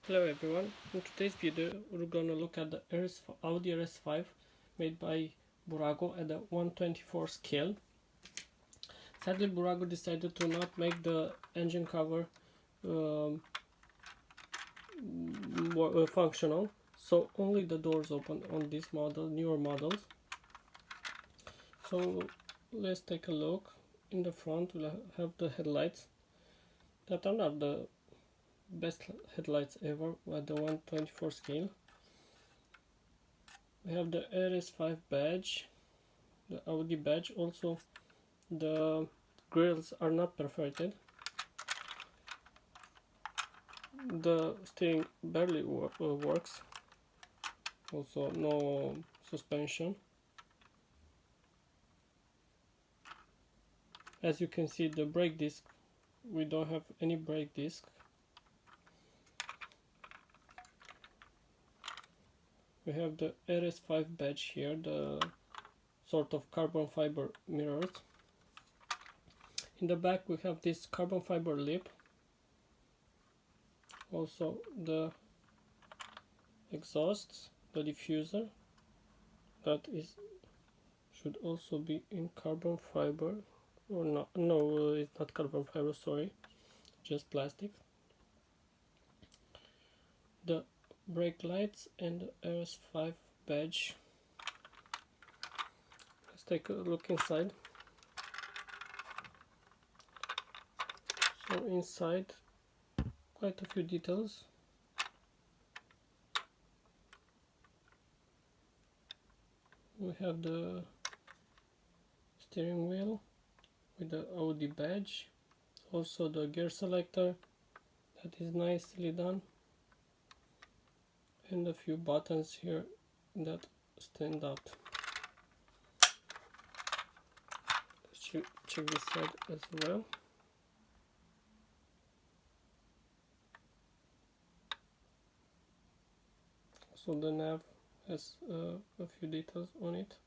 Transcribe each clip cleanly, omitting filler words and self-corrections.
Hello everyone, in today's video we're gonna look at the Audi RS5 made by Bburago at the 1/24 scale. Sadly, Bburago decided to not make the engine cover functional, so only the doors open on this model, newer models. So let's take a look. In the front we'll have the headlights that are not the best headlights ever at the 1/24 scale. We have the RS5 badge, the Audi badge. Also the grills are not perforated, the steering barely works, also no suspension. As you can see, the brake disc, we don't have any brake disc. We have the RS5 badge here, the sort of carbon fiber mirrors. In the back we have this carbon fiber lip, also the exhausts, the diffuser, that should also be in carbon fiber, or not. No, it's not carbon fiber, sorry, just plastic. The brake lights and the RS5 badge. Let's take a look inside. So inside, quite a few details. We have the steering wheel with the Audi badge, also the gear selector, that is nicely done, and a few buttons here that stand out. Let's check this side as well. So the nav has a few details on it.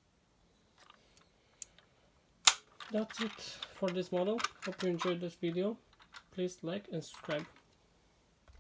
That's it for this model. Hope you enjoyed this video. Please like and subscribe.